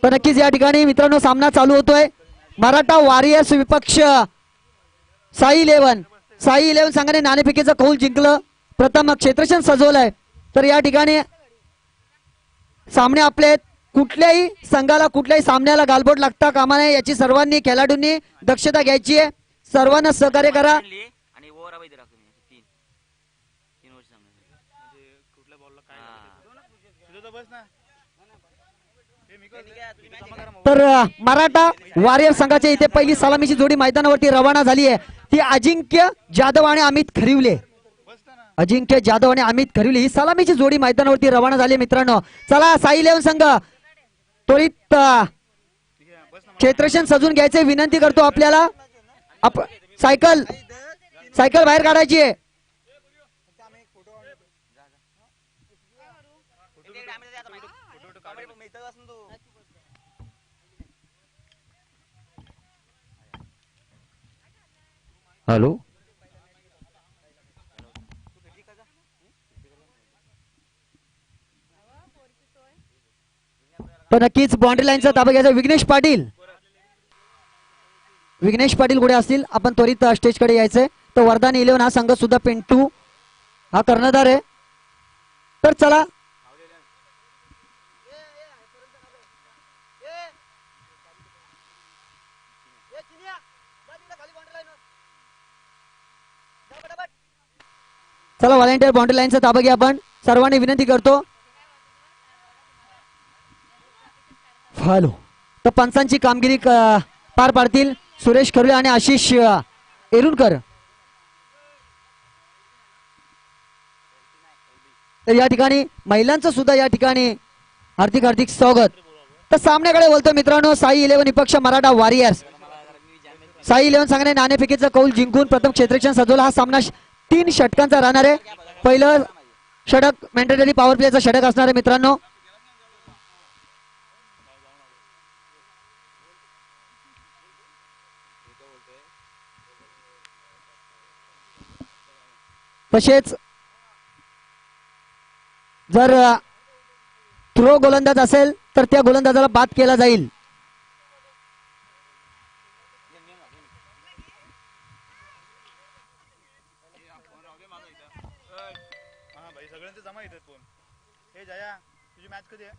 तर नक्कीच या ठिकाणी मित्रांनो सामना चालू होतोय. मराठा वॉरियर्स विपक्ष साई इलेव्हन संघाने नाणेफेकीचा कौल जिंकलं. प्रथम क्षेत्रक्षण सजवलंय. तर या ठिकाणी सामने आपले कुठल्याही संघाला कुठल्याही सामन्याला गालबोट लागता कामा नये याची सर्वांनी खेळाडूंनी दक्षता घ्यायची आहे. सर्वांना सहकार्य करा. तर मराठा वॉरियर संघाच्या इथे पहिली सलामीची जोडी मैदानावरती रवाना झाली आहे. ती अजिंक्य जाधव आणि अमित खरिवले. अजिंक्य जाधव आणि अमित खरिवले ही सलामीची जोडी मैदानावरती रवाना झाली मित्रांनो. चला साई इलेव्हन संघ त्वरित क्षेत्रक्षण सजून घ्यायचे विनंती करतो आपल्याला. सायकल बाहेर काढायची आहे. हॅलो तर नक्कीच बाउंड्री लाईनचा ताबा घ्यायचा. विघ्नेश पाटील कुठे असतील आपण त्वरित स्टेजकडे यायचंय. तर वरदान इलेव्हन हा संघ सुद्धा पिंटू हा कर्णधार आहे. तर चला व्हॉलेंटियर बाउंड्री लाईनचा ताबा घ्या. आपण सर्वांनी विनंती करतो. हॅलो तर पंचांची कामगिरी पार पाडतील सुरेश खरुले आणि आशिष एरुणकर. तर या ठिकाणी महिलांचं सुद्धा या ठिकाणी हार्दिक स्वागत. तर सामन्याकडे बोलतो मित्रांनो. साई इलेव्हन विपक्ष मराठा वॉरियर्स. साई इलेव्हन संघाने नाणेफेकीचा कौल जिंकून प्रथम क्षेत्रक्षण सजवला. हा सामना 3 षटकांचा राहणार आहे. पहिलं षटक मॅन्डेटरी पॉवर प्लेचा षटक असणार आहे मित्रांनो. तसेच जर थ्रो गोलंदाज असेल तर त्या गोलंदाजाला बाद केला जाईल.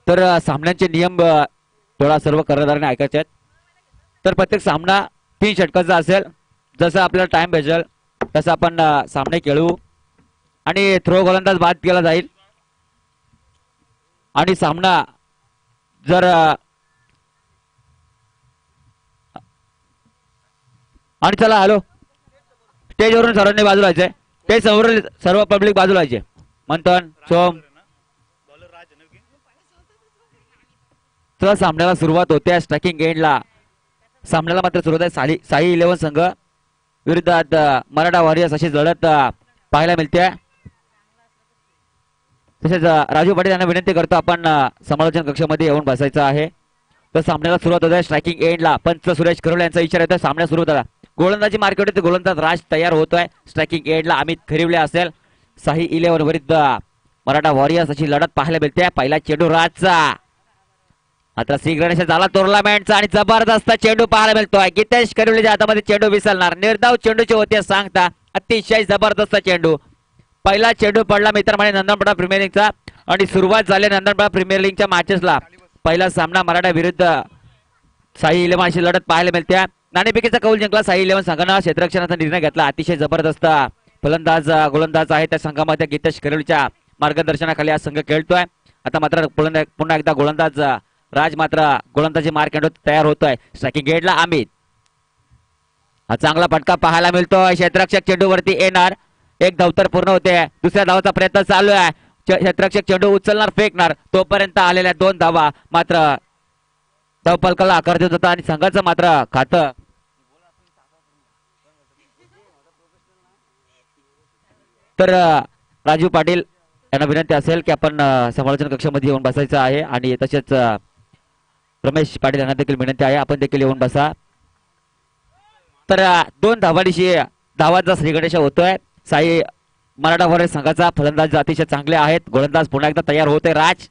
तर सामन्यांचे नियम थोडा सर्व कर्णधाराने ऐकायचे आहेत. तर प्रत्येक सामना 3 षटकाचा असेल. जसं आपल्याला टाइम भेटेल तसं आपण सामने खेळू आणि थ्रो गोलंदाज बाद केला जाईल. आणि सामना जर आणि चला हॅलो स्टेजवरून सर्वांनी बाजूला व्हायचे. स्टेज समोर सर्व पब्लिक बाजूला व्हायचे. मंथन सोम सामन्याला सुरुवात होते. स्ट्रायकिंग एंडला सामन्याला मात्र सुरुवात आहे. साई इलेव्हन संघ विरुद्ध मराठा वॉरियर्स अशी लढत पाहायला मिळते. तसेच राजू पाटील यांना विनंती करतो आपण समालोचन कक्षामध्ये येऊन बसायचं आहे. तर सामन्याला सुरुवात होत आहे. स्ट्रायकिंग एंडला पंच सुरेश खरुले यांचा इशारा येतो. सामना सुरू होता. गोलंदाजी मार्केट होते. गोलंदाज राज तयार होतोय. स्ट्रायकिंग एंडला अमित खरिवले असेल. साई इलेव्हन विरुद्ध मराठा वॉरियर्स अशी लढत पाहायला मिळते. पहिला चेंडू राजचा. आता श्री गणेश झाला टुर्नामेंटचा आणि जबरदस्त चेंडू पाहायला मिळतोय. गीतेश खरिवलेच्या हातामध्ये चेंडू विसरणार. निर्धाव चेंडूची होती सांगता. अतिशय जबरदस्त चेंडू. पहिला चेंडू पडला मित्रांनो नंदनपडा प्रीमियर लीगचा आणि सुरुवात झाली नंदनपडा प्रीमियर लीगच्या मॅचेसला. पहिला सामना मराठा विरुद्ध साई इलेव्हन अशी लढत पाहायला मिळते. नाणेफेकीचा कौल जिंकला साई इलेव्हन संघानं. क्षेत्ररक्षणाचा निर्णय घेतला. अतिशय जबरदस्त फलंदाज गोलंदाज आहे त्या संघामध्ये गीतेश खरिवलेच्या मार्गदर्शनाखाली हा संघ खेळतोय. आता मात्र पुन्हा एकदा गोलंदाज राज मात्र गोलंदाजी मार्केट तयार होतोय. स्ट्रायकिंग एंडला अमित. हा चांगला फटका पाहायला मिळतोय. क्षेत्ररक्षक चेंडूवरती येणार. एक धावतर पूर्ण होते. दुसऱ्या धावाचा प्रयत्न चालू आहे. क्षेत्ररक्षक चेंडू उचलणार फेकणार. तोपर्यंत आलेल्या 2 धावा मात्र धावफलकाला आकार देत होता आणि संघाचं मात्र खातं तर राजू पाटील यांना विनंती असेल की आपण समालोचन कक्षामध्ये येऊन बसायचं आहे. आणि तसेच रमेश पाटील यांना देखील विनंती आहे आपण देखील येऊन बसा. तर 2 धावांशी धावांचा श्रीगणेश होतोय. साई मराठा वॉरियर्स संघाचा फलंदाज अतिशय चांगले आहेत. गोलंदाज पुन्हा एकदा तयार होते. राज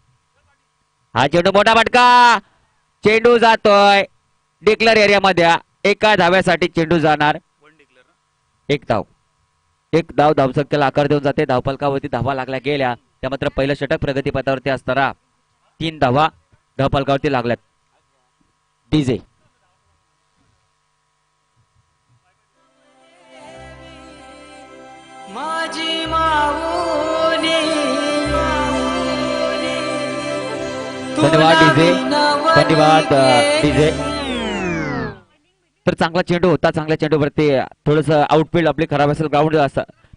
हा चेंडू मोठा फटका, चेंडू जातोय डिक्लेअर एरियामध्ये. एका धाव्यासाठी चेंडू जाणार. एक धाव धावसंख्येला आकार देऊन जाते. धावफलकावरती धावा लागल्या गेल्या. त्या मात्र पहिलं षटक प्रगतीपथावरती असताना 3 धावा धावफलकावरती लागल्यात. डीजे माझी माऊली धन्यवाद डीजे, धन्यवाद डीजे. तर चांगला चेंडू होता. चांगल्या चेंडूवरती थोडस आउटफील्ड आपली खराब असेल, ग्राउंड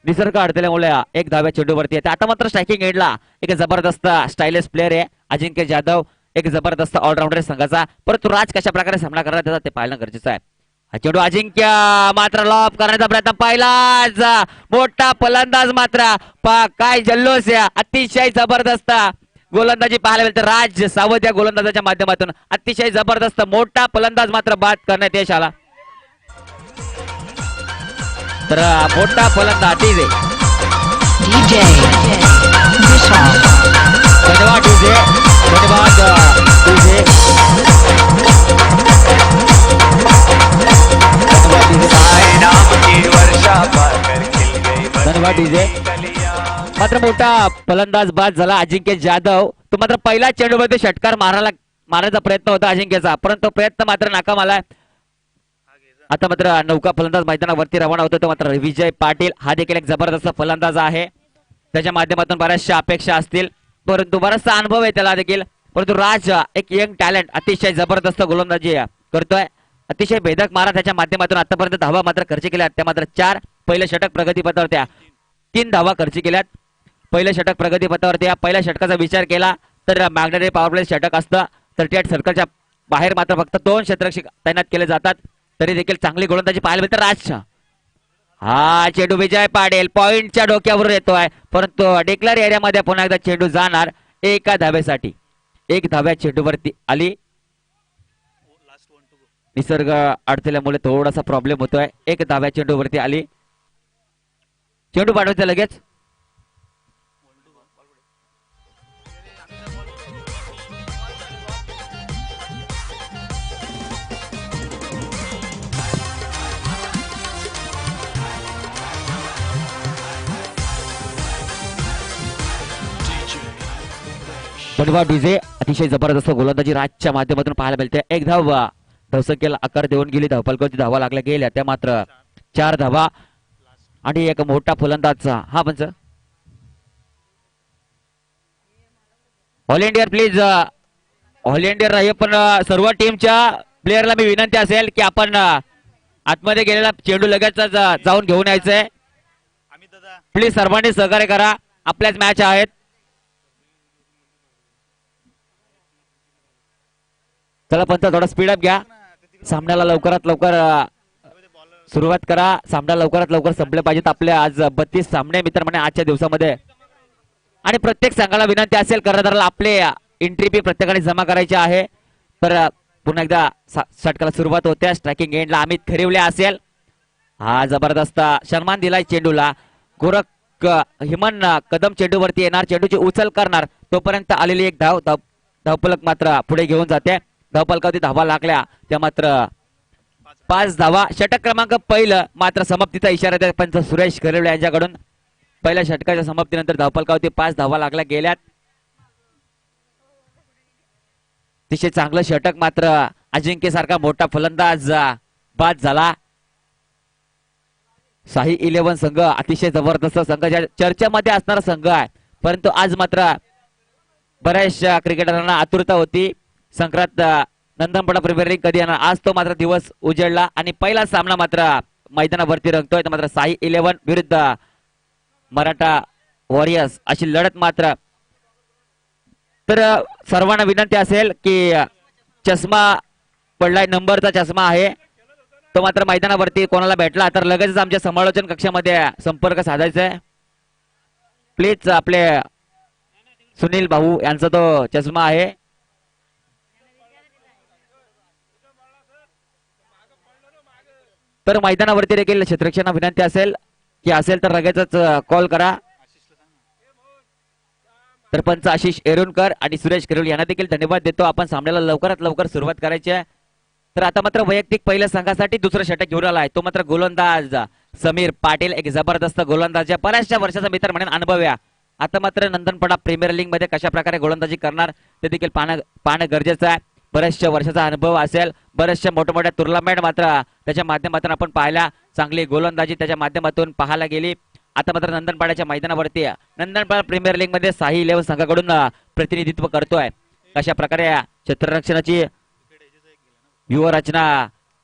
निसर्ग अडथल्यामुळे एक धाव्या चेंडूवरती येते. आता मात्र स्ट्रायकिंग एंडला एक जबरदस्त स्टायलिश प्लेअर आहे अजिंक्य जाधव. एक जबरदस्त ऑलराऊंडर संघाचा. परंतु राज कशा प्रकारे सामना करणार त्याचा ते पाहणं गरजेचं आहे. हा चेंडू अजिंक्य मात्र लॉप करण्याचा प्रयत्न पाहिलाच. मोठा फलंदाज मात्र काय जल्लोष आहे. अतिशय जबरदस्त गोलंदाजी पाहायला मिळते. राज सावंत या गोलंदाजाच्या माध्यमातून अतिशय जबरदस्त मोठा फलंदाज मात्र बाद करण्यात यश आला. तर मोठा फलंदाज डीजे धन्यवाद डीजे, धन्यवाद डीजे, धन्यवाद डीजे. मात्र मोठा फलंदाज बाद झाला अजिंक्य जाधव. तो मात्र पहिला चेंडूमध्ये षटकार मारायचा प्रयत्न होता अजिंक्यचा, परंतु प्रयत्न मात्र नाकाम आलाय. आता मात्र नौका फलंदाज मैदानावरती रवाना होतो. तो मात्र विजय पाटील हा देखील एक जबरदस्त फलंदाज आहे. त्याच्या माध्यमातून बऱ्याचशा अपेक्षा असतील, परंतु बराचसा अनुभव आहे त्याला देखील. परंतु राज एक यंग टॅलेंट अतिशय जबरदस्त गोलंदाजी करतोय. अतिशय भेदक मारा त्याच्या माध्यमातून आतापर्यंत धावा मात्र खर्च केल्या त्या मात्र 4. पहिलं षटक प्रगतीपथावरती 3 धावा खर्च केल्यात. पहिलं षटक प्रगतीपथावरती. पहिल्या षटकाचा विचार केला तर मॅग्नेटिक पॉवर प्ले षटक असतं. 38 सर्कलच्या बाहेर मात्र फक्त 2 क्षेत्ररक्षक तैनात केले जातात. तरी देखील चांगली गोलंदाजी पाहायला मिळते राजच्या. हा चेंडू विजय पाटील पॉइंटच्या डोक्यावर येतोय, परंतु डिक्लेअर एरियामध्ये पुन्हा एकदा चेंडू जाणार एका धाव्यासाठी. एक धाव्या चेंडूवरती आली. निसर्ग अडथल्यामुळे थोडासा प्रॉब्लेम होतोय. एक धाव्या चेंडूवरती आली. चेंडू पाठवायचा लगेच. धन्यवाद डीजे. अतिशय जबरदस्त गोलंदाजी राजच्या माध्यमातून पाहायला मिळते. एक धाव धावसंख्येला आकार देऊन गेली. धावफलकावरती धावा लागल्या गेल्या त्या मात्र 4 धावा आणि एक मोठा फलंदाजचा हा पंच. All India please, all India राहील, पण सर्व टीमच्या प्लेयरला मी विनंती असेल की आपण आतमध्ये गेलेला चेंडू लगेच जाऊन घेऊन यायचंय. प्लीज सर्वांनी सहकार्य करा. आपल्याच मॅच आहेत. चला पंच थोडा स्पीड अप घ्या. सामन्याला लवकरात लवकर सुरुवात करा. सामना लवकरात लवकर संपले पाहिजेत. आपले आज 32 सामने मित्रांनो आजच्या दिवसामध्ये. आणि प्रत्येक संघाला विनंती असेल कर्णधाराला आपले एंट्री फी प्रत्येकाने जमा करायची आहे. तर पुन्हा एकदा षटकाला सुरुवात होते. स्ट्रायकिंग एंडला अमित खरिवले असेल. हा जबरदस्त सन्मान दिलाय चेंडूला. गोरख हिमन कदम चेंडूवरती येणार, चेंडूची उचल करणार. तोपर्यंत आलेली एक धावफलक मात्र पुढे घेऊन जाते. धावफलकावरती धावा लागल्या त्या मात्र 5 धावा. षटक क्रमांक पहिलं मात्र समाप्तीचा इशारा द्या पंच सुरेश खरिवले यांच्याकडून. पहिल्या षटकाच्या समाप्तीनंतर धावफलकावरती 5 धावा लागल्या गेल्यात. अतिशय चांगलं षटक मात्र अजिंक्य सारखा मोठा फलंदाज बाद झाला. शाही 11 संघ अतिशय जबरदस्त संघ चर्चेमध्ये असणारा संघ आहे. परंतु आज मात्र बऱ्याचशा क्रिकेटरांना आतुरता होती संक्रांत नंदनपडा प्रीमियर लीग कधी येणार. आज तो मात्र दिवस उजेडला आणि पहिला सामना मात्र मैदानावरती रंगतोय. मात्र शाही 11 विरुद्ध मराठा वॉरियर्स अशी लढत मात्र. तर सर्वांना विनंती असेल की चष्मा पडलाय, नंबरचा चष्मा आहे तो मात्र मैदानावरती कोणाला भेटला तर लगेचच आमच्या समालोचन कक्षामध्ये संपर्क साधायचा आहे. प्लीज आपले सुनील भाऊ यांचा तो चष्मा आहे. तर मैदानावरती देखील क्षेत्ररक्षकांना विनंती असेल की असेल तर लगेचच कॉल करा. सरपंच आशिष एरुणकर आणि सुरेश किरोल यांना देखील धन्यवाद देतो. आपण सामन्याला लवकरात लवकर सुरुवात करायची आहे. तर आता मात्र वैयक्तिक पहिल्या संघासाठी दुसरं षटक घेऊन आलाय तो मात्र गोलंदाज समीर पाटील. एक जबरदस्त गोलंदाज आहे, बऱ्याचशा वर्षाचा मित्र म्हणून अनुभव आहे. आता मात्र नंदनपडा प्रीमियर लीग मध्ये कशा प्रकारे गोलंदाजी करणार ते देखील पाहणं गरजेचं आहे. बऱ्याचशा वर्षाचा अनुभव असेल, बऱ्याचशा मोठ्या टुर्नामेंट मात्र त्याच्या माध्यमातून आपण पाहिल्या. चांगली गोलंदाजी त्याच्या माध्यमातून पाहायला गेली. आता मात्र नंदनपाड्याच्या मैदानावरती नंदनपाडा प्रीमियर लीग मध्ये साई 11 संघाकडून प्रतिनिधित्व करतोय. कशा प्रकारे क्षेत्ररक्षणाची व्यूहरचना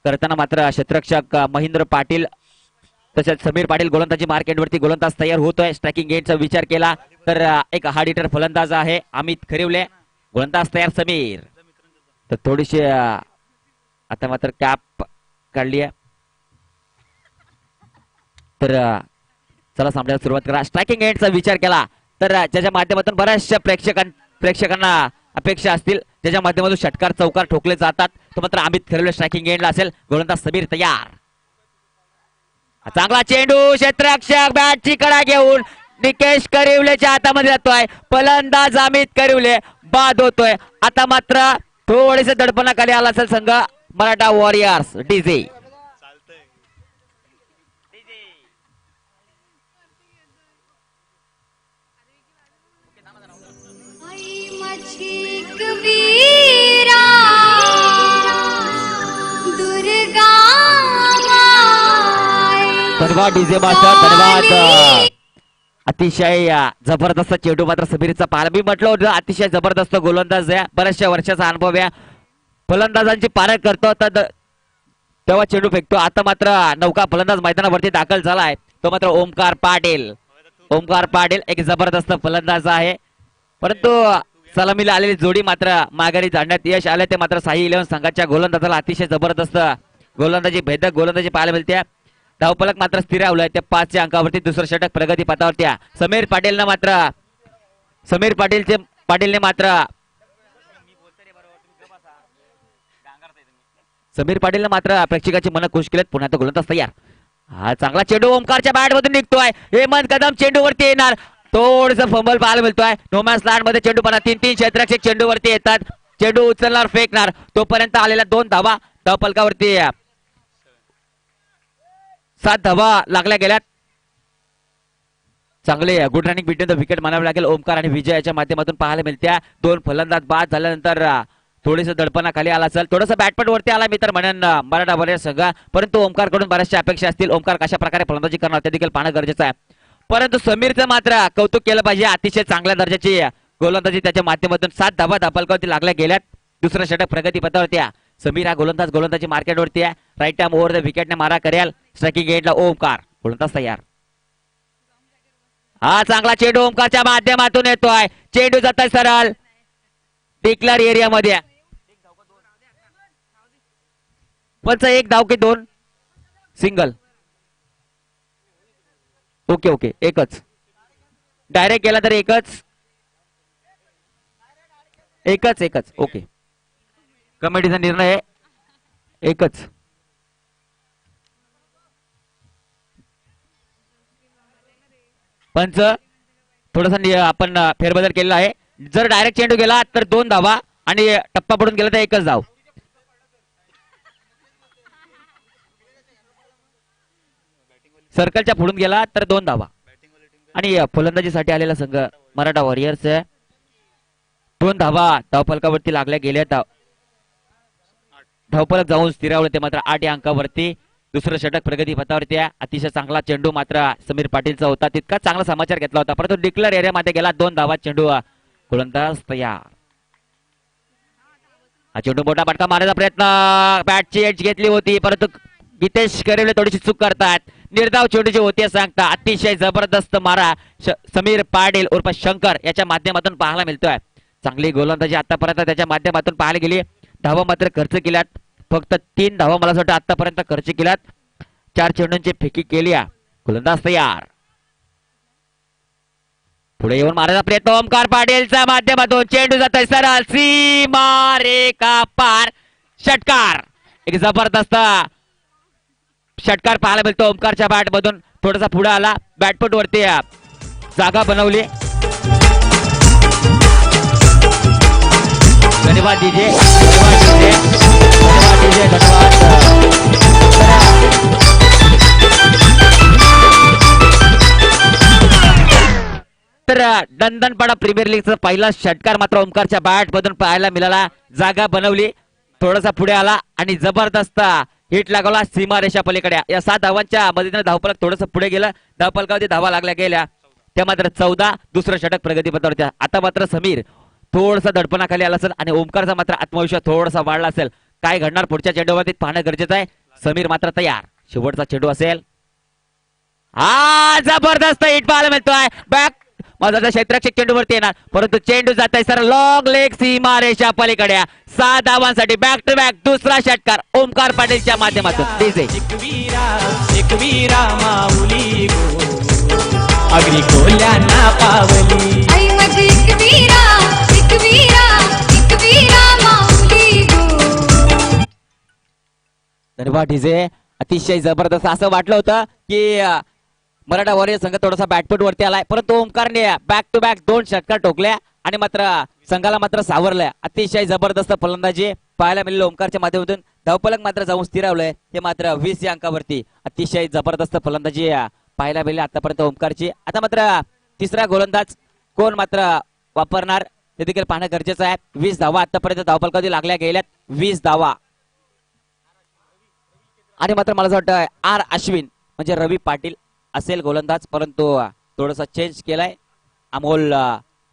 करताना मात्र क्षेत्ररक्षक महेंद्र पाटील तसेच समीर पाटील गोलंदाजी मार्केटवरती गोलंदाज तयार होतोय. स्ट्रायकिंग गेटचा विचार केला तर एक हार्ड हिटर फलंदाज आहे अमित खरिवले. गोलंदाज तयार समीर. तर थोडीशी आता मात्र कॅप काढली आहे. तर चला सामन्याला सुरुवात करा. स्ट्रायकिंग एंडचा विचार केला तर ज्याच्या माध्यमातून बऱ्याचशा प्रेक्षकांना अपेक्षा असतील, ज्याच्या माध्यमातून षटकार चौकार ठोकले जातात, तो मात्र अमित खरिवले स्ट्रायकिंग एंडला असेल. गोलंदाज समीर तयार. चांगला चेंडू क्षेत्ररक्षक बॅटची कडा घेऊन निकेश करिवलेच्या हातामध्ये जातोय. फलंदाज अमित करिवले बाद होतोय. आता मात्र थोडेसे दडपणाखाली आला असेल संघ मराठा वॉरियर्स. डीजे वीरा दुर्गा धन्यवाद डीजे मास्टर, धन्यवाद. अतिशय जबरदस्त चेंडू मात्र समीरचा पाहायला मी म्हटलं होतं. अतिशय जबरदस्त गोलंदाज आहे, बऱ्याचशा वर्षाचा अनुभव आहे. फलंदाजांची पारख करतो तेव्हा चेंडू फेकतो. आता मात्र नौका फलंदाज मैदानावरती दाखल झालाय तो मात्र ओमकार पाटील. ओमकार पाटील एक जबरदस्त फलंदाज आहे, परंतु सलामीला आलेली जोडी मात्र माघारी जाण्यात यश आले. ते मात्र साई 11 संघाच्या गोलंदाजाला अतिशय जबरदस्त गोलंदाजी भेदक गोलंदाजी पाहायला मिळते. धावफलक मात्र स्थिर आवलाय त्या 5च्या अंकावरती. दुसरं षटक प्रगती पथावरती. समीर पाटीलने मात्र प्रेक्षकाची मन खुश केलेत. पुन्हा तो गोलंदाज तयार. हा चांगला चेंडू ओमकारच्या बॅट मधून निघतोय. हेमंत कदम चेंडूवरती येणार. थोडस फंबल पाहायला मिळतोय. नोमॅन्स लँड मध्ये चेंडू पडा. 3-3 क्षेत्ररक्षक चेंडूवरती येतात. चेंडू उचलणार फेकणार. तोपर्यंत आलेल्या 2 धावा धावफलकावरती 7 धावा लागल्या गेल्यात. चांगले good running between the wicket म्हणावे लागेल. ओमकार आणि विजय याच्या माध्यमातून पाहायला मिळत्या. 2 फलंदाज बाद झाल्यानंतर थोडीसं दडपणाखाली आला असेल, थोडंसं बॅटपट वरती आला मी तर म्हणेन मराठा वॉरियर्स संघ. परंतु ओमकार कडून बऱ्याचशा अपेक्षा असतील. ओमकार कशा प्रकारे फलंदाजी करणार ते देखील पाहणं गरजेचं आहे. परंतु समीरचं मात्र कौतुक केलं पाहिजे. अतिशय चांगल्या दर्जाची गोलंदाजी त्याच्या माध्यमातून 7 धावा धावफलकावरती लागल्या गेल्यात. दुसरं षटक प्रगती पथावरती. समीर हा गोलंदाजी मार्केटवरती आहे. राईट टाइम ओव्हर द विकेटने मारा करेल. स्ट्रायकिंग एंडला ओमकार. गोलंदाज तयार. हा चांगला चेंडू ओमकारच्या माध्यमातून येतोय. चेंडू जातोय सरळ डिक्लेअर एरियामध्ये. पंच 1 धाव की 2 सिंगल. ओके एकच. डायरेक्ट गेला तर एकच. ओके कमिटीचा निर्णय एकच. पंच थोडासा आपण फेरबदल केलेला आहे. जर डायरेक्ट चेंडू गेला तर 2 धावा आणि टप्पा पडून गेला तर एकच धाव. सर्कलच्या पुढून गेला तर 2 धावा. आणि फलंदाजीसाठी आलेला संघ मराठा वॉरियर्स 2 धावा धावफलकावरती लागल्या गेल्या. धावफलक जाऊन स्थिरावलं ते मात्र 8 या अंकावरती. दुसरं षटक प्रगती पथावरती आहे. अतिशय चांगला चेंडू मात्र समीर पाटीलचा होता. तितका चांगला समाचार घेतला होता, परंतु डिक्लेअर एरियामध्ये गेला. 2 धावा. चेंडू गोलंदाज तयार. हा चेंडू मोठा फटका मारण्याचा प्रयत्न. बॅटची एज घेतली होती, परंतु गीतेश करेवले थोडीशी चूक करतात. निर्धाव चेंडूची होती सांगता. अतिशय जबरदस्त मारा समीर पाटील उर्फ शंकर याच्या माध्यमातून पाहायला मिळतोय. चांगली गोलंदाजी आतापर्यंत त्याच्या माध्यमातून पाहायला गेली. धावा मात्र खर्च केल्यात. फक्त 3 धावा मला वाटतं आतापर्यंत खर्च केल्यात. 4 चेंडूंची फेकी केली. गोलंदाज तयार. पुढे येऊन मारायचा प्रयत्न ओमकार पाटीलच्या माध्यमातून. चेंडू जातोय सरळ सीमा रेखा पार. षटकार. एक जबरदस्त षटकार पाहायला मिळतो ओमकारच्या बॅट मधून. थोडासा पुढे आला. बॅटपट वरती जागा बनवली. धन्यवाद डीजे, धन्यवाद डीजे, धन्यवाद डीजे, धन्यवाद. तर दणदणपाडा प्रीमियर लीगचा पहिला षटकार मात्र ओमकारच्या बॅट मधून पाहायला मिळाला. जागा बनवली, थोडासा पुढे आला आणि जबरदस्त हिट लागवला सीमारेषा पलीकडे. या 7 धावांच्या मदतीने धावफलक थोडंसं पुढे गेलं. धावफलकावरती धावा लागल्या गेल्या त्या मात्र 14. दुसरं षटक प्रगतीपथावरती. आता मात्र समीर थोडसा दडपणाखाली आला असेल आणि ओमकारचा मात्र आत्मविश्वास थोडासा वाढला असेल. काय घडणार पुढच्या चेंडूवरती पाहणं गरजेचं आहे. समीर मात्र तयार. शेवटचा चेंडू असेल. हा जबरदस्त हिट पाहायला मिळतोय. बॅक माझा क्षेत्ररक्षक चेंडूवरती येणार परंतु चेंडू जात आहे सर लॉंग लेग सीमारेषा पलीकडे. 6 धावांसाठी बॅक टू बॅक दुसरा षटकार ओमकार पाटीलच्या माध्यमातून. डीजे एक वीरा माऊली गो अग्नी कोल्यांना पावली. आई माझी एक वीरा माऊली गो. धन्यवाद डीजे. अतिशय जबरदस्त असं वाटलं होतं की मराठा वॉरियर संघ थोडासा बॅटफूट वरती आलाय परंतु ओमकारने बॅक टू बॅक 2 षटकार ठोकल्या आणि मात्र संघाला मात्र सावरलंय. अतिशय जबरदस्त फलंदाजी पाहायला मिळाली ओमकारच्या माध्यमातून. धावफलक मात्र जाऊन स्थिरावलंय हे मात्र 20 या अंकावरती. अतिशय जबरदस्त फलंदाजी पाहायला मिळाली आतापर्यंत ओमकारची. आता मात्र तिसरा गोलंदाज कोण मात्र वापरणार ते देखील पाहणं गरजेचं आहे. 20 धावा आतापर्यंत धावफलकावरती लागल्या गेल्यात. 20 धावा आणि मात्र मला असं वाटतं आर अश्विन म्हणजे रवी पाटील असेल गोलंदाज परंतु थोडासा चेंज केलाय. अमोल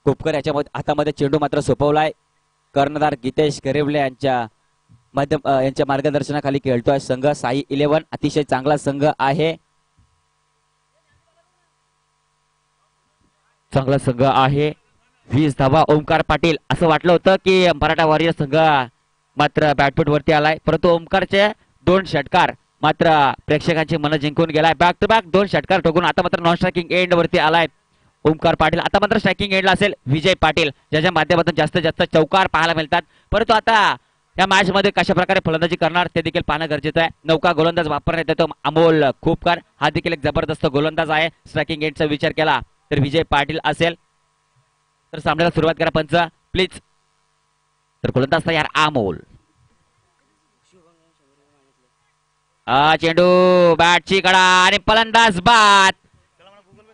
कोपकर याच्या हातामध्ये चेंडू मात्र सोपवलाय. कर्णधार गीतेश गरिवले यांच्या मार्गदर्शनाखाली खेळतोय संघ साई 11. अतिशय चांगला संघ आहे. चांगला संघ आहे. 20 धावा ओमकार पाटील. असं वाटलं होतं की मराठा वॉरियर संघ मात्र बॅटफूट वरती आलाय परंतु ओमकारचे 2 षटकार मात्र प्रेक्षकांची मन जिंकून गेलाय. बॅक टू बॅक 2 षटकार ठोकून आता मात्र नॉन स्ट्रायकिंग एंड वरती आलाय ओमकार पाटील. आता मात्र स्ट्रायकिंग एंडला असेल विजय पाटील ज्याच्या माध्यमातून जास्तीत जास्त चौकार पाहायला मिळतात. परंतु आता या मॅच मध्ये कशा प्रकारे फलंदाजी करणार ते देखील पाहणं गरजेचं आहे. नौका गोलंदाज वापरण्यात येतो अमोल खोपकर. हा देखील एक जबरदस्त गोलंदाज आहे. स्ट्रायकिंग एंडचा विचार केला तर विजय पाटील असेल. तर सामन्याला सुरुवात करा पंच प्लीज. तर गोलंदाज तयार अमोल. चेंडू बॅटची कडा आणि फलंदाज बाद.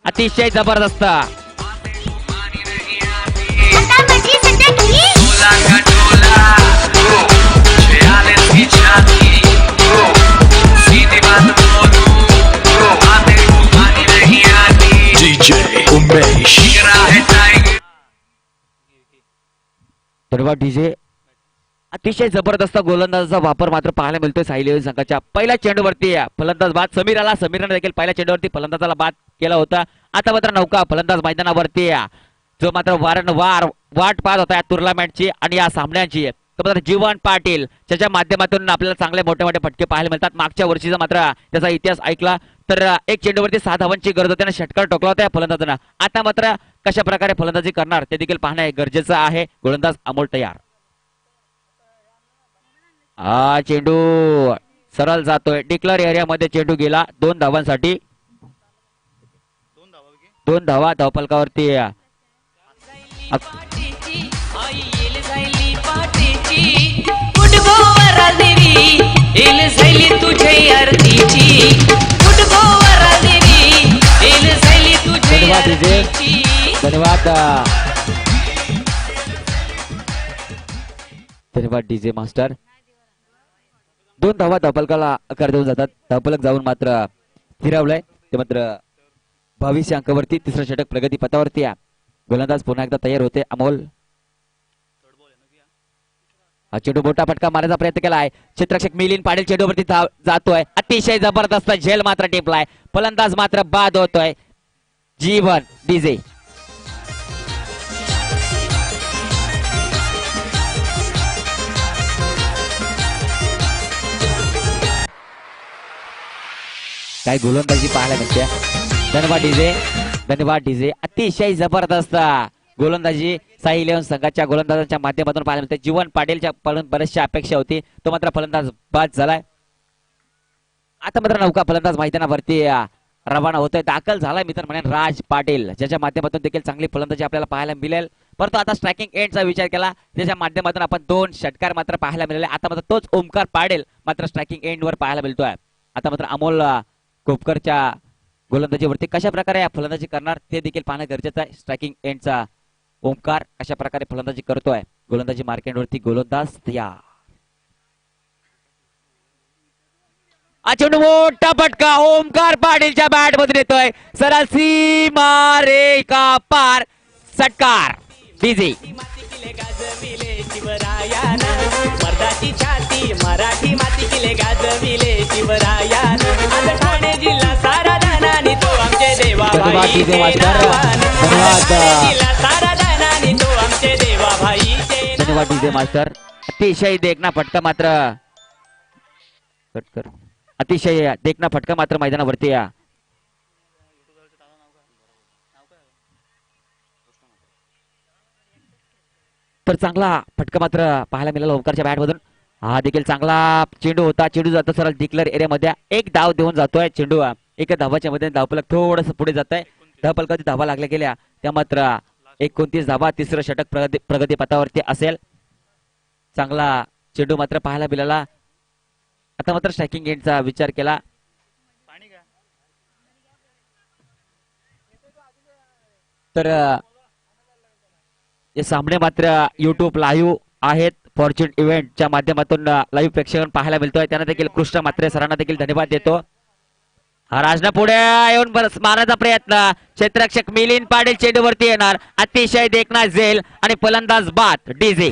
अतिशय जबरदस्त. धन्यवाद डीजे. अतिशय जबरदस्त गोलंदाजाचा वापर मात्र पाहायला मिळतोय साई 11 संघाच्या. पहिल्या चेंडूवरती फलंदाज बाद समीर आला. समीरने देखील पहिल्या चेंडूवरती फलंदाजाला बाद केला होता. आता मात्र नौका फलंदाज मैदानावरती जो मात्र वारंवार वाट पाहत होता या टुर्नामेंटची आणि या सामन्यांची तो मात्र जीवन पाटील ज्याच्या माध्यमातून आपल्याला चांगले मोठे मोठे फटके पाहायला मिळतात. मागच्या वर्षीचा मात्र त्याचा इतिहास ऐकला तर एक चेंडूवरती 6 धावांची गरज होती आणि षटकार ठोकला होता या फलंदाजांना. आता मात्र कशा प्रकारे फलंदाजी करणार ते देखील पाहणं गरजेचं आहे. गोलंदाज अमोल तयार. हा चेंडू सरळ जातोय. डिक्लेअर एरियामध्ये चेंडू गेला 2 धावांसाठी. 2 धावा धावफलकावरती. धन्यवाद धन्यवाद डीजे मास्टर. 2 धावा धावफलकाला आकार देऊन जातात. धावफलक जाऊन मात्र फिरवलंय ते मात्र 22 अंकावरती. तिसरं षटक प्रगती पथावरती आहे. गोलंदाज पुन्हा एकदा तयार होते अमोल. हा चेंडू मोठा फटका मारण्याचा प्रयत्न केलाय. क्षेत्ररक्षक मिलिंद पाटील चेंडूवरती जातोय. अतिशय जबरदस्त झेल मात्र टिपलाय. फलंदाज मात्र बाद होतोय जीवन डीजे. काय गोलंदाजी पाहायला मिळते. धन्यवाद डीजे. धन्यवाद डीजे. अतिशय जबरदस्त गोलंदाजी साई 11 संघाच्या गोलंदाजांच्या माध्यमातून पाहायला मिळते. जीवन पाटीलच्या बऱ्याचशा अपेक्षा होती तो मात्र फलंदाज बाद झालाय. आता मात्र नौका फलंदाज मैदानावरती रवाना होतोय. दाखल झालाय मित्र म्हणेन राज पाटील ज्याच्या माध्यमातून देखील चांगली फलंदाजी आपल्याला पाहायला मिळेल. परंतु आता स्ट्रायकिंग एंडचा विचार केला त्याच्या माध्यमातून आपण 2 षटकार मात्र पाहायला मिळाले. आता मात्र तोच ओमकार पाडेल मात्र स्ट्रायकिंग एंडवर पाहायला मिळतोय. आता मात्र अमोल कोपकरच्या गोलंदाजीवरती कशा प्रकारे फलंदाजी करणार ते देखील पाहणं गरजेचं आहे. स्ट्रायकिंग एंडचा ओमकार कशा प्रकारे फलंदाजी करतोय. गोलंदाजी मार्केटवरती गोलंदाज तयार. चेंडू मोठा फटका ओमकार पाटीलच्या बॅट मधून येतोय. सरळ सीमा रेखा पार षटकार. डीजे माती किले गाजविले शिवरायानं मर्दाची छाती मराठी माती किले गाजविले शिवरायानं आज ठाणे जिल्हा सारा धनानी तो आमचे देवा धन्यवाद भाई डीजे मास्टर. धन्यवाद. जिल्हा सारा धनानी तो आमचे देवा भाई धन्यवाद डीजे मास्टर. अतिशय देखना फटका मात्र कट कर. अतिशय देखना फटका मात्र मैदानावरती या. तर चांगला फटका मात्र पाहायला मिळाला ओमकारच्या बॅट मधून. हा देखील चांगला चेंडू होता. चेंडू जातो सरळ डिक्लेअर एरियामध्ये. एक धाव देऊन जातोय चेंडू. एका धावाच्या मध्ये धावफलक थोडस पुढे जात आहे. धावफलकाची धावा लागल्या गेल्या त्या मात्र 29 धावा. तिसरं षटक प्रगती पथावरती असेल. चांगला चेंडू मात्र पाहायला मिळाला. आता मात्र स्ट्रायकिंग एंडचा विचार केला. तर हे सामने मात्र युट्यूब लाईव्ह आहेत. फॉर्च्यून इव्हेंटच्या माध्यमातून लाईव्ह प्रेक्षकांना पाहायला मिळतोय. त्यांना देखील कृष्ण मात्रे सरांना देखील धन्यवाद देतो. राजना पुढे येऊन मारायचा प्रयत्न. क्षेत्ररक्षक मिलिंद पाटील चेंडूवरती येणार. अतिशय देखना झेल आणि फलंदाज बाद. डीजे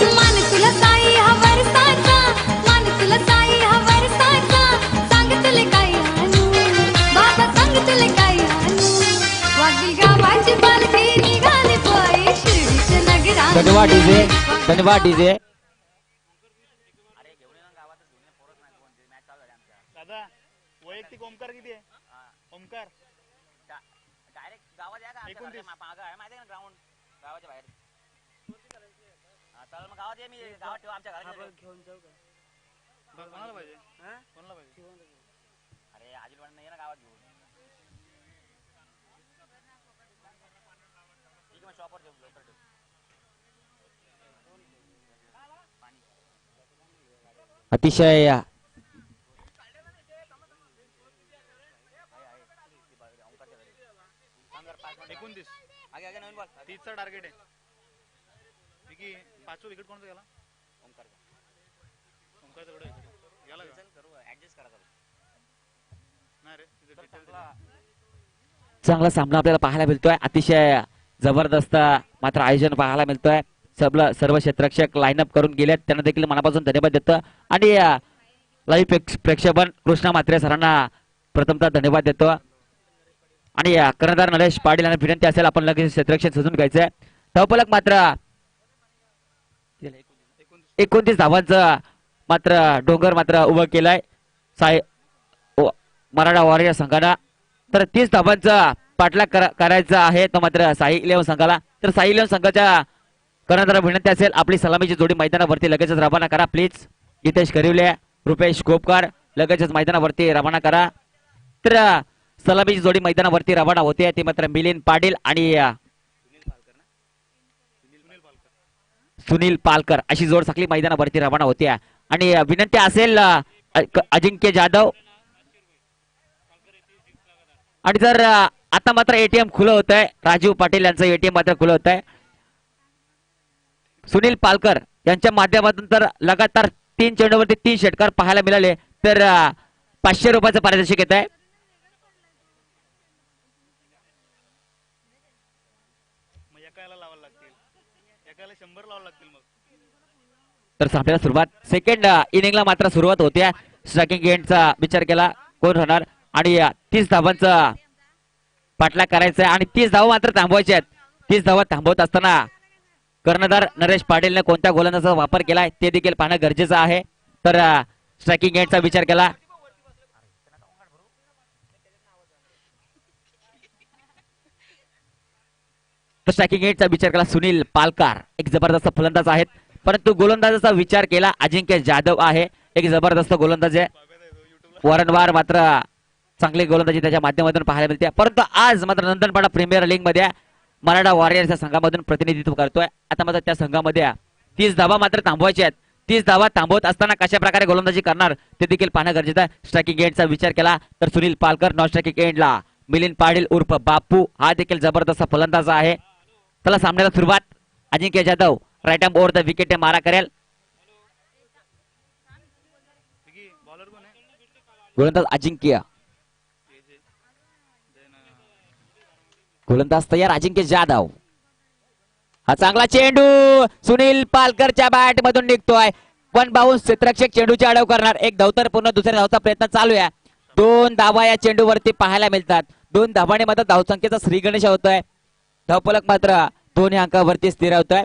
मान तुला साई हा वरसाचा मान तुला साई हा वरसाचा सांग तुले काय आणू बाबा सांग तुले काय आणू वागी गावाची पालखी निघाली पायी शिर्डीच्या नगरात. धन्यवाद डीजे. धन्यवाद डीजे. दादा वैयक्तिक ओमकार किती आहे? ओमकार 29. कोणाला पाहिजे? कोणाला पाहिजे? अतिशय 29. 30चा टार्गेट आहे. विकी 5 विकेट कोणता गेला? ओमकारचा एवढा विकेट गेला का? नाही रे तिथे डिटेल दिला. चांगला सामना आपल्याला पाहायला मिळतोय. अतिशय जबरदस्त मात्र आयोजन पाहायला मिळतोय. सर्व क्षेत्ररक्षक लाईनअप करून गेलेत. त्यांना देखील मनापासून धन्यवाद देतो. आणि लाईव्ह प्रेक्षेपण कृष्णा मात्रे सरांना प्रथमतः धन्यवाद देतो. आणि कर्णधार नरेश पाटील यांना विनंती असेल आपण लगेच क्षेत्ररक्षण सजून घ्यायचंय. धावफलक मात्र 29 धावांचं मात्र डोंगर मात्र उभं केलाय मराठा वॉरियर संघाला. तर 30 धावांचा पाठलाग करायचा आहे तो मात्र साई 11 संघाला. तर साई 11 संघाच्या कर्णधार विनंती असेल आपली सलामीची जोडी मैदानावरती लगेचच रवाना करा प्लीज. हितेश करिवले रुपेश कोपकार लगेचच मैदानावरती रवाना करा. तर सलामीची जोडी मैदानावरती रवाना होते ती मात्र मिलिंद पाटील आणि सुनील पालकर अशी जोड साखळी मैदानावरती रवाना होते. आणि विनंती असेल अजिंक्य जाधव. आणि जर आता मात्र एटीएम खुलं होत आहे. राजीव पाटील यांचं एटीएम मात्र खुलं होत आहे. सुनील पालकर यांच्या माध्यमातून तर लगातार 3 चेंडूवरती 3 षटकार पाहायला मिळाले. तर 500 रुपयाचं पारितोषिक येत आहे. मग एकाला लावायला लागतील. एकाला 100 लावायला लागतील मग. तर सामन्याला सुरुवात सेकंड इनिंगला मात्र सुरुवात होते. स्ट्रायकिंग एंडचा विचार केला कोण होणार. आणि 30 धावांचा पाठलाग करायचा आहे. आणि 30 धावा मात्र थांबवायचे आहेत. 30 धावा थांबवत असताना कर्णधार नरेश पाटीलने कोणत्या गोलंदाजाचा वापर केलाय ते देखील पाहणं गरजेचं आहे. तर स्ट्रायकिंग एंडचा विचार केला. तर स्ट्रायकिंग एंडचा विचार केला सुनील पालकर एक जबरदस्त फलंदाज आहेत. परंतु गोलंदाजाचा विचार केला अजिंक्य जाधव आहे एक जबरदस्त गोलंदाज आहे. वारंवार मात्र चांगली गोलंदाजी त्याच्या माध्यमातून पाहायला मिळते. परंतु आज मात्र नंदनपाडा प्रीमियर लीग मध्ये मराठा वॉरियर्सच्या संघामधून प्रतिनिधित्व करतोय. आता मात्र त्या संघामध्ये 30 धावा मात्र थांबवायचे आहेत. 30 धावा थांबवत असताना कशा प्रकारे गोलंदाजी करणार ते देखील पाहणं गरजेचं आहे. स्ट्रायकिंग एंडचा विचार केला तर सुनील पालकर, नॉन स्ट्रायकिंग एंडला मिलिंद पाटील उर्फ बापू हा देखील जबरदस्त फलंदाज आहे. त्याला सामन्याला सुरुवात. Ajinkya Jadhav right arm over the wicket मारा करेल. बॉलर कोण आहे? गोलंदाज अजिंक्य, गोलंदाज तयार अजिंक्य जाधव. हा चांगला चेंडू सुनील पालकरच्या बॅट मधून निघतोय. पण बाउन्स क्षेत्ररक्षक चेंडूची अडव करणार. एक धावतर पूर्ण दुसऱ्या धावचा प्रयत्न चालू आहे. 2 धावा या चेंडूवरती पाहायला मिळतात. 2 धावाने मात्र धावसंख्येचा श्रीगणेश होतोय. धावफलक मात्र 2 अंकावरती स्थिरावतोय.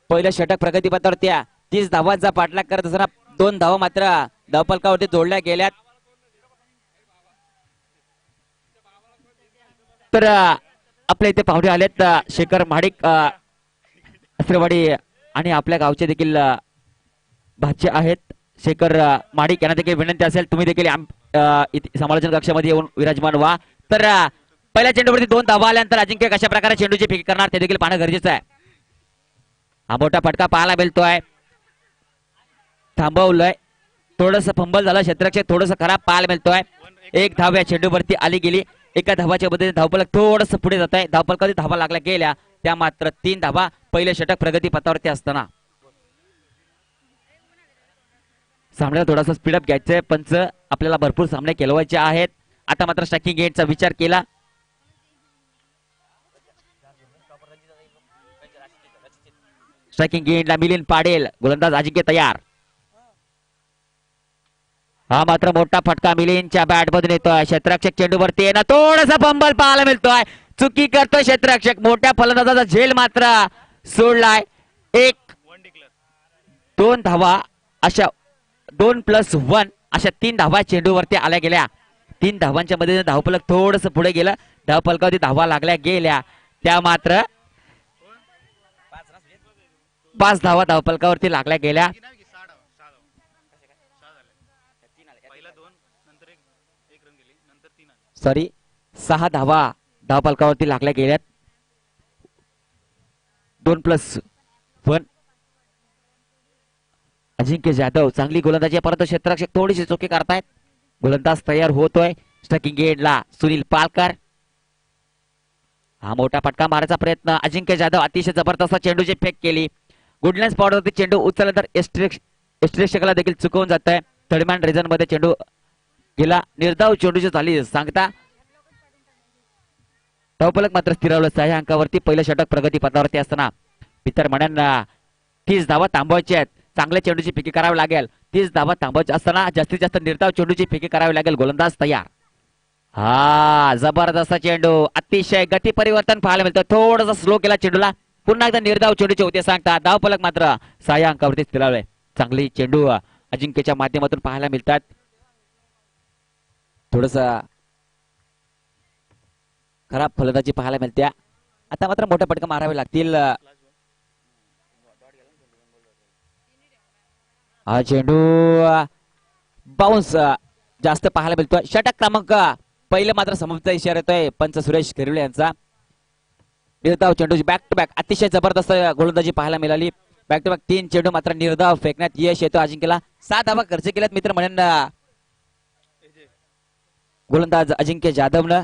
पहिलं षटक प्रगतीपथावरती 30 धावांचा पाठलाग करत असताना 2 धावा मात्र धावफलकावरती जोडल्या गेल्यात. तर आपल्या इथे पाहुणे आलेत शेखर महाडिक अस्त्रवाडी आणि आपल्या गावचे देखील भाचे आहेत. शेखर महाडिक यांना देखील विनंती असेल तुम्ही देखील समालोचन कक्षामध्ये येऊन विराजमान व्हा. तर पहिल्या चेंडूवरती 2 धावा आल्यानंतर अजिंक्य कशा प्रकारे चेंडूची फेकी करणार ते देखील पाहणं गरजेचं आहे. हा मोठा फटका पाहायला मिळतोय. थांबवलंय. थोडस फंबल झालं. क्षेत्ररक्षक थोडस खराब पाहायला मिळतोय. 1 धाव या चेंडूवरती आली गेली. एका धावाच्या बद्दल धावफलक थोडस पुढे जात आहे. धावफलकावरती धावा लागल्या गेल्या त्या मात्र 3 धावा पहिले षटक प्रगती पथावरती असताना. सामन्याला थोडासा स्पीडअप घ्यायचंय. पंच आपल्याला भरपूर सामने खेळवायचे आहेत. आता मात्र स्ट्रायकिंग एंडचा विचार केला. स्ट्रायकिंग एंडला मिलिंद पाडेल, गोलंदाज अजिंक्य तयार. हा मात्र मोठा फटका मिलिंदच्या बॅट मधून येतोय. क्षेत्ररक्षक चेंडूवरती येणं थोडासा फंबल पाहायला मिळतोय. चुकी करतोय क्षेत्ररक्षक. मोठ्या फलंदाजाचा झेल मात्र सोडलाय. 2 धावा अशा 2+1 अशा 3 धावा चेंडूवरती आल्या गेल्या. 3 धावांच्या मध्ये धावफलक थोडस पुढे गेलं. धावफलकावरती धावा लागल्या गेल्या त्या मात्र 5 धावा धावफलकावरती लागल्या गेल्या. सॉरी 6 धावा धावफलकावरती लागल्या गेल्यात. 2+1. अजिंक्य जाधव चांगली गोलंदाजी परंतु क्षेत्ररक्षक थोडीशी चुकी करतायत. गोलंदाज तयार होतोय. स्ट्रायकिंग एंडला सुनील पालकर. हा मोठा फटका मारायचा प्रयत्न. अजिंक्य जाधव अतिशय जबरदस्त चेंडूची फेक केली. गुडलँड स्पॉटवरती चेंडू उचलल्यानंतर एस्ट्रेक्षकाला देखील चुकवून जात आहे. थर्डमॅन रिझन मध्ये चेंडू गेला. निर्धाव चेंडूची झाली सांगता. धावफलक मात्र स्थिरावलं 6 अंकावरती. पहिलं षटक प्रगती पथावरती असताना इतर मण्यांना 30 धावा थांबवायच्या आहेत. चांगल्या चेंडूची फेकी करावी लागेल. 30 धावा थांबवायची असताना जास्तीत जास्त निर्धाव चेंडूची फेकी करावी लागेल. गोलंदाज तयार. हा जबरदस्त चेंडू. अतिशय गती परिवर्तन पाहायला मिळतं. थोडासा स्लो केला चेंडूला. पुन्हा एकदा निर्धाव चेंडूचे होते सांगता. धावफलक मात्र 6 अंकावरती स्थिरावलंय. चांगली चेंडू अजिंक्यच्या माध्यमातून पाहायला मिळतात. थोडस खराब फलंदाजी पाहायला मिळते. आता मात्र मोठे फटका मारावे लागतील. हा चेंडू बाउन्स जास्त पाहायला मिळतोय. षटक क्रमांक पहिले मात्र समाप्तीचा इशारा येतोय पंच सुरेश खरिवळे यांचा. निर्धाव चेंडूची बॅक टू बॅक अतिशय जबरदस्त गोलंदाजी पाहायला मिळाली. बॅक टू बॅक 3 चेंडू मात्र निर्धाव फेकण्यात यश येतो अजिंक्यला. 7 धावा खर्च केल्यात मित्र म्हणून गोलंदाज अजिंक्य जाधवनं.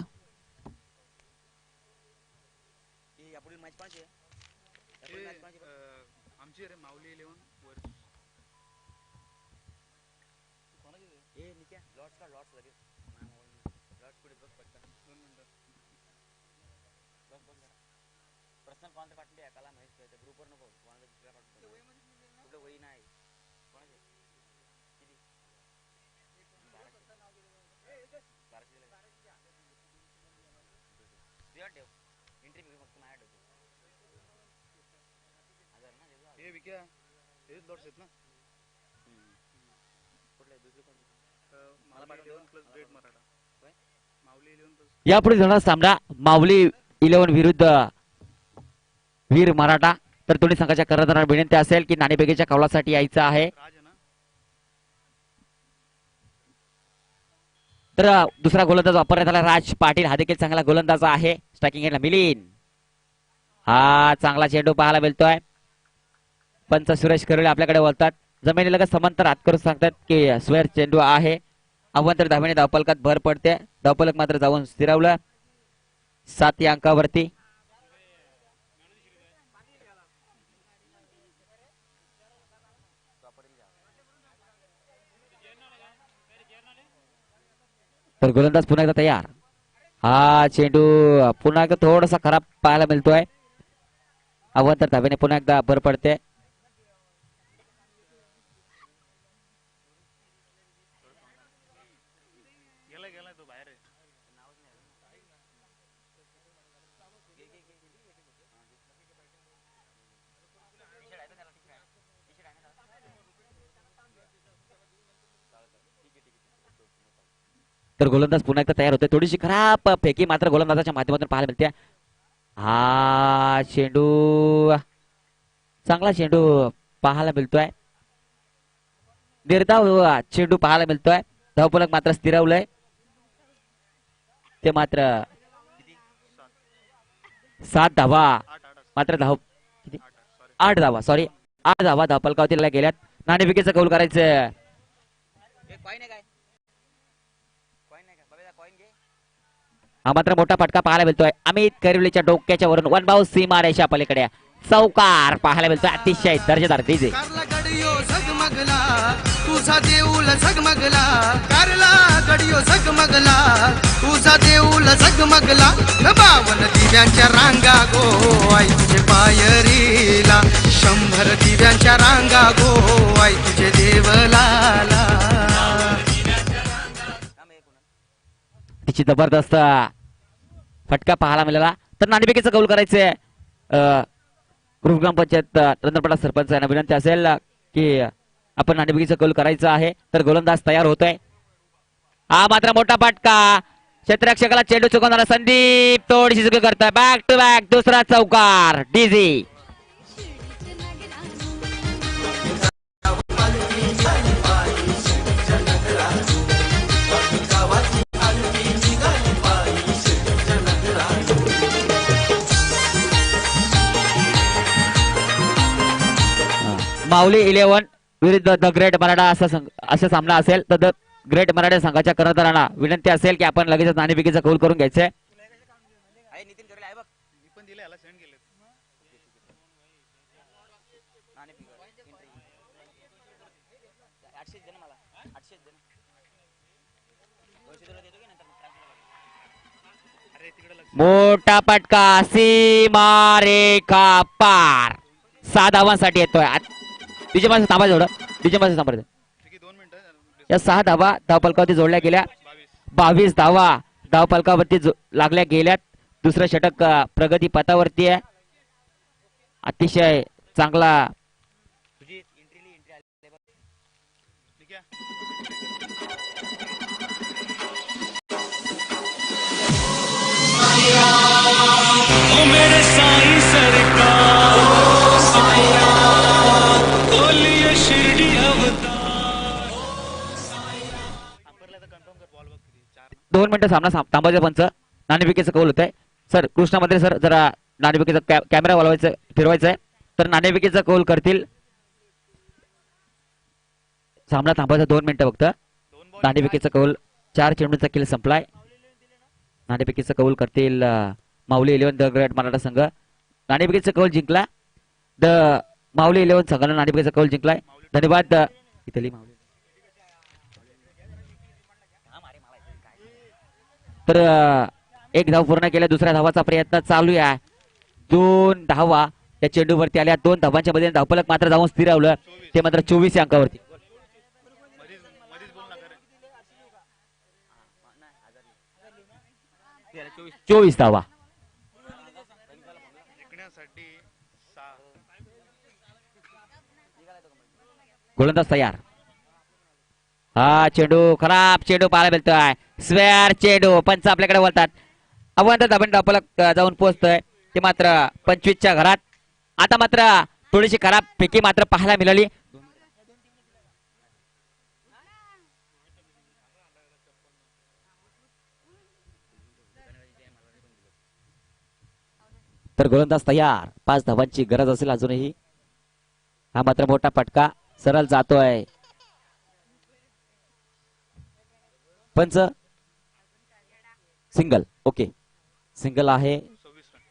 यापुढे होणार सामना माऊली 11 विरुद्ध वीर मराठा. तर दोन्ही संघाच्या कर्णधारांना विनंती असेल की नाणेफेकीच्या कौलासाठी यायचं आहे. तर दुसरा गोलंदाज वापरण्यात आला राज पाटील, हा देखील चांगला गोलंदाज आहे. स्ट्रायकिंग एंडला मिलिंद, हा चांगला चेंडू पाहायला मिळतोय. पंच सुरेश करवले आपल्याकडे बोलतात, जमिनीला समांतर हात करून सांगतात की स्वेअर चेंडू आहे. अवांतर धावेने धावपलकात भर पडते. धावपलक मात्र जाऊन स्थिरावलं 7 या अंकावरती. तर गोलंदाज पुन्हा एकदा तयार. हा चेंडू पुन्हा एकदा थोडासा खराब पाहायला मिळतोय. अवांतर धावेने पुन्हा एकदा भर पडते. गेला गेला तो बाहेर आहे. तर गोलंदाज पुन्हा एकदा तयार होते. थोडीशी खराब फेकी मात्र गोलंदाजाच्या माध्यमातून पाहायला मिळते. हा चेंडू चांगला चेंडू पाहायला मिळतोय. निर्धाव चेंडू पाहायला मिळतोय. धावपलक मात्र स्थिरावलंय. ते मात्र 7 धावा मात्र धाव किती 8 धावा 8 धावा धावपलकावरती गेल्यात. नाणेफेकीचा कौल करायचं. हा मात्र मोठा फटका पाहायला मिळतोय. अमित करिवलीच्या डोक्याच्या वरून वन बाउस सीमा रेषा पलीकडे चौकार पाहायला मिळतोय. अतिशय दर्जेदार डीजे. झगमगला तुझा देऊल झगमगला, कारला गडियो झगमगला तुझा देऊल झगमगला. 52 दिव्यांच्या रांगा गो आई तुझे पायरीला, 100 दिव्यांच्या रांगा गो आई तुझे देवलाला. तिची जबरदस्त फटका पाहायला मिळाला. तर नाणेफेकीचं कौल करायचंय. ग्रामपंचायत रंधनपडा सरपंच यांना विनंती असेल की आपण नाणेफेकीचं कौल करायचं आहे. तर गोलंदाज तयार होतोय. हा मात्र मोठा फटका, क्षेत्ररक्षकाला चेंडू चुकवणारा संदीप थोडीशी चुकी करतोय. बॅक टू बॅक दुसरा चौकार डीजी. माऊली 11 विरुद्ध द ग्रेट मराठा असा सामना असेल. तर द ग्रेट मराठा संघाच्या कर्णधारांना विनंती असेल की आपण लगेच नाणेफेकीचा कौल करून घ्यायचंय. मी पण दिले याला सेंड केले. अरे तिकडे लक्ष. मोठा फटका सीमा रेखा पार 6 धावांसाठी येतोय. तिचे माणसं थांबा जोड तिचे माणसं थांबा. 2 मिनिटं. या 6 धावा धावपलकावरती जोडल्या गेल्या. 22 धावा धावपलकावरती लागल्या गेल्यात. दुसरं षटक प्रगती पथावरती आहे. अतिशय चांगला तुझी एंट्री आली बघ. ठीक आहे. ओ मेरे साईं सरकार, बोलिए शिरडी अवतार. अंपरला तर कन्फर्म कर. बॉल बघ किती 4. 2 मिनिटं सामना थांबायचं. पंच नाणेफेकीचं कौल होत आहे. सर कृष्णामध्ये सर जरा नाणेफेकीचा कॅमेरा वळवायचं फिरवायचा आहे. तर नाणेफेकीचा कौल करतील. सामना थांबायचा 2 मिनिटं फक्त. नाणेफेकीचा कौल 4 चेंडूंचा खेळ संपलाय. नाणेफेकीचा कौल करतील माऊली 11 द ग्रेट मराठा संघ. नाणेफेकीचा कौल जिंकला. द माऊली 11 संघानं नाणेफेकीचा कौल जिंकलाय. धन्यवाद इथली माऊली. तर 1 धाव पूर्ण केल्या. दुसऱ्या धावाचा प्रयत्न चालू आहे. 2 धावा त्या चेंडूवरती आल्या. 2 धावांच्या मध्ये धावपलक मात्र जाऊन स्थिरावलं. ते मात्र 24 या अंकावरती. मधीच बोल नका रे. 24 धावा. जिंकण्यासाठी 6. गोलंदाज तयार. हा चेंडू खराब चेंडू पाहायला मिळतोय. स्वेअर चेंडू पंच आपल्याकडे बोलतात. अवंत धाबन धावपलक जाऊन पोहोचतोय. ते मात्र 25च्या घरात. आता मात्र थोडीशी खराब फेकी मात्र पाहायला मिळाली. तर गोलंदाज तयार. 5 धावांची गरज असेल अजूनही. हा मात्र मोठा फटका सरळ जातोय. पंच सिंगल. ओके, सिंगल आहे. 26 रन.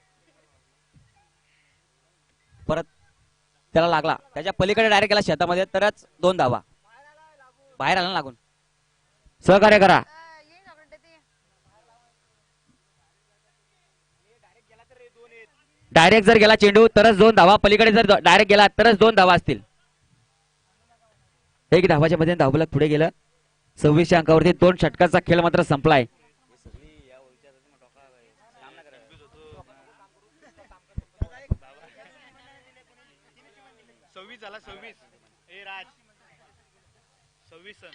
परत त्याला लागला, त्याच्या पलीकडे डायरेक्ट गेला शेतामध्ये, तरच 2 धावा. बाहेर आला ना लागून. सहकार्य करा. डायरेक्ट जर गेला चेंडू तरच 2 धावा, पलीकडे जर डायरेक्ट गेला तरच 2 धावा असतील. 1 धावाच्या मध्ये धावफलक पुढे गेलं. 26 अंकावरती 2 षटकाचा खेळ मात्र संपलाय. 26 झाला. 26 ए राज. 26 रन.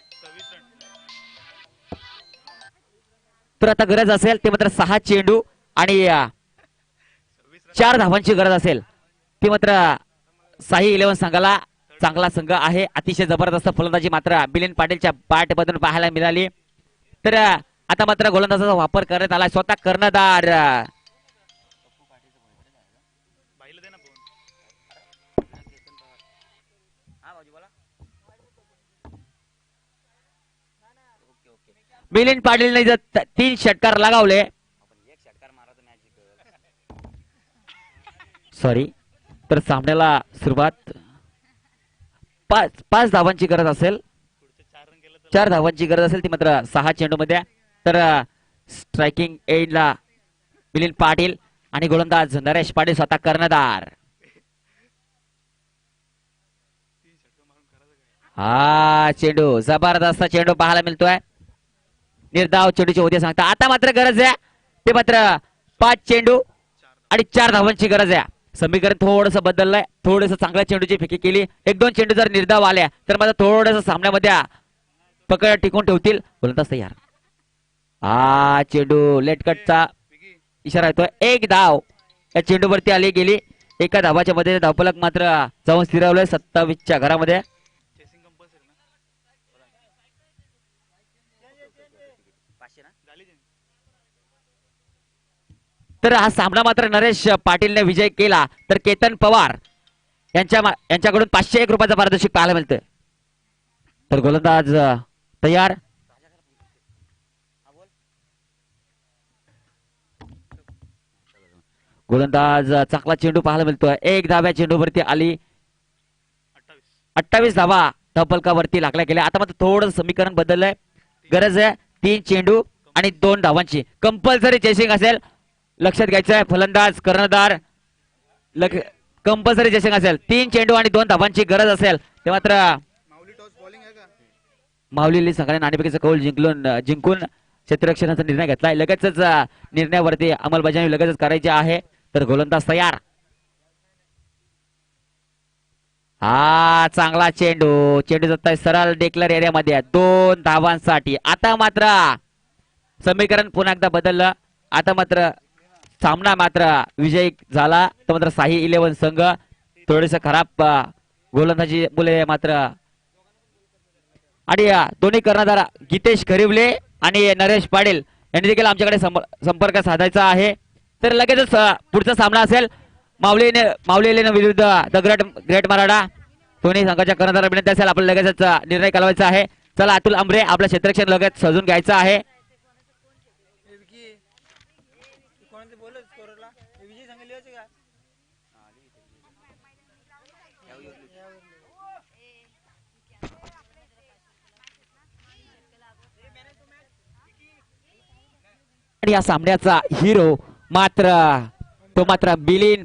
तर आता गरज असेल ते मात्र 6 चेंडू आणि 4 धावांची गरज असेल ती मात्र साई 11 संघाला. चांगला संघ आहे. अतिशय जबरदस्त फलंदाजी मात्र मिलिंद पाटीलच्या बॅटमधून पाहायला मिळाली. तर आता मात्र गोलंदाजाचा वापर करण्यात आला. स्वतः कर्णधार बाईला दे ना फोन. मिलिंद पाटीलने जर 3 षटकार लगावले, सॉरी, तर सामन्याला सुरुवात 5 धावांची गरज असेल. 4 धावांची गरज असेल ती मात्र 6 चेंडू मध्ये. तर स्ट्रायकिंग एंडला मिलिंद पाटील आणि गोलंदाज नरेश पाटील स्वतः कर्णधार. हा चेंडू, जबरदस्त चेंडू पाहायला मिळतोय. निर्धाव चेंडूची होते सांगता. आता मात्र गरज आहे ते मात्र 5 चेंडू आणि 4 धावांची गरज आहे. समीकरण थोडस बदललंय. थोडस चांगल्या चेंडूची फेकी केली. 1-2 चेंडू जर निर्धाव आल्या तर मात्र थोडस सामन्यामध्ये पकड टिकून ठेवतील. गोलंदाज तयार. हा चेंडू लेट कटचा इशारा येतोय. 1 धाव या चेंडूवरती आली गेली. 1 धावाच्या मध्ये धावफलक मात्र जाऊन स्थिरावलंय 27च्या घरामध्ये. चेसिंग कंपल्सरी ना. झाली ते. तर हा सामना मात्र नरेश पाटीलने विजय केला. तर केतन पवार यांच्याकडून 501 रुपयाचा पारितोषिक पाहायला मिळतंय. तर गोलंदाज तयार. गोलंदाज चांगला चेंडू पाहायला मिळतोय. 1 धाव्या चेंडूवरती आली. 28 धावा धावफलकावरती लागल्या गेल्या. आता मात्र थोडं समीकरण बदललंय. गरज आहे 3 चेंडू आणि 2 धावांची. कंपल्सरी चेसिंग असेल, लक्षात घ्यायचंय. फलंदाज कर्णधार कंपल्सरी चेसिंग असेल. 3 चेंडू आणि 2 धावांची गरज असेल ते मात्र माऊली टॉस बॉलिंग आहे का. माऊली संघाने नाणेफेकीचा कौल जिंकून क्षेत्ररक्षणाचा निर्णय घेतलाय. लगेचच निर्णयावरती अंमलबजावणी लगेचच करायची आहे. तर गोलंदाज तयार. हा चांगला चेंडू जातोय सरळ डेक्लर एरियामध्ये 2 धावांसाठी. आता मात्र समीकरण पुन्हा एकदा बदललं. आता मात्र सामना मात्र विजयी झाला. तर मात्र साई 11 संघ थोडेस खराब गोलंदाजी मुले मात्र आणि दोन्ही कर्णधार गीतेश खरिवले आणि नरेश पाटील यांनी देखील आमच्याकडे संपर्क साधायचा आहे. तर लगेचच पुढचा सामना असेल माऊली विरुद्ध द ग्रेट मराठा. दोन्ही संघाच्या कर्णधार विनंती असेल आपल्याला लगेचच निर्णय काढवायचा आहे. चला अतुल आमरे आपलं क्षेत्ररक्षण लगेच सजून घ्यायचं आहे. आणि या सामन्याचा हिरो मात्र मिलिंद